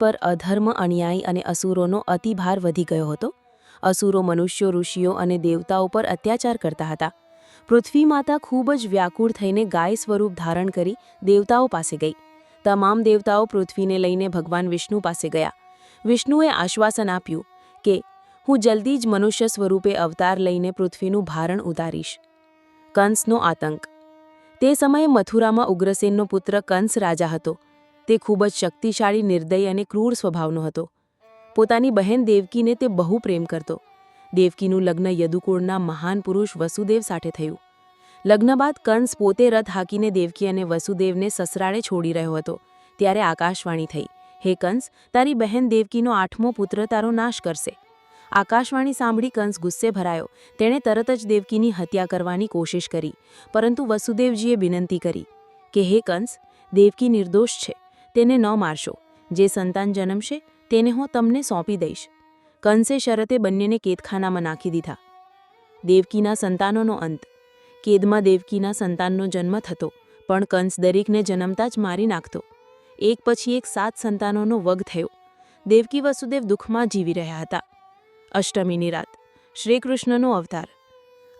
પર અધર્મ, અન્યાય અને અસુરોનો અતિભાર વધી ગયો હતો. અસુરો મનુષ્યો, ઋષિઓ અને દેવતાઓ પર અત્યાચાર કરતા હતા. પૃથ્વી માતા ખૂબ જ વ્યાકુળ થઈને ગાય સ્વરૂપ ધારણ કરી દેવતાઓ પાસે ગઈ. તમામ દેવતાઓ પૃથ્વીને લઈને ભગવાન વિષ્ણુ પાસે ગયા. વિષ્ણુએ આશ્વાસન આપ્યું કે હું જલ્દી જ મનુષ્ય સ્વરૂપે અવતાર લઈને પૃથ્વીનું ભારણ ઉતારીશ. કંસનો આતંક. તે સમયે મથુરામાં ઉગ્રસેનનો પુત્ર કંસ રાજા હતો. તે ખૂબ જ શક્તિશાળી, નિર્દય અને ક્રૂર સ્વભાવનો હતો. પોતાની બહેન દેવકીને તે બહુ પ્રેમ કરતો. દેવકીનું લગ્ન યદુકુળના મહાન પુરુષ વસુદેવ સાથે થયું. લગ્ન બાદ કંસ પોતે રથ હાંકીને દેવકી અને વસુદેવને સસરાળે છોડી રહ્યો હતો. ત્યારે આકાશવાણી થઈ, હે કંસ, તારી બહેન દેવકીનો 8મો પુત્ર તારો નાશ કરશે. આકાશવાણી સાંભળી કંસ ગુસ્સે ભરાયો. તેણે તરત જ દેવકીની હત્યા કરવાની કોશિશ કરી, પરંતુ વસુદેવજીએ વિનંતી કરી કે હે કંસ, દેવકી નિર્દોષ છે, તેને ન મારશો. જે સંતાન જન્મશે તેને હું તમને સોંપી દઈશ. કંસે શરતે બંનેને કેદખાનામાં નાખી દીધા. દેવકીના સંતાનોનો અંત. કેદમાં દેવકીના સંતાનનો જન્મ થતો, પણ કંસ દરેકને જન્મતા જ મારી નાખતો. એક પછી એક 7 સંતાનોનો વગ થયો. દેવકી વસુદેવ દુઃખમાં જીવી રહ્યા હતા. અષ્ટમીની રાત. શ્રીકૃષ્ણનો અવતાર.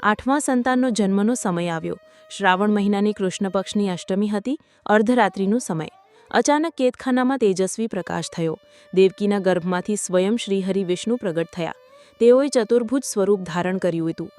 8મા સંતાનનો જન્મનો સમય આવ્યો. શ્રાવણ મહિનાની કૃષ્ણ પક્ષની અષ્ટમી હતી. અર્ધરાત્રિનો સમય. અચાનક કેદખાનામાં તેજસ્વી પ્રકાશ થયો. દેવકીના ગર્ભમાંથી સ્વયં શ્રીહરિ વિષ્ણુ પ્રગટ થયા. તેઓએ ચતુર્ભુજ સ્વરૂપ ધારણ કર્યું હતું.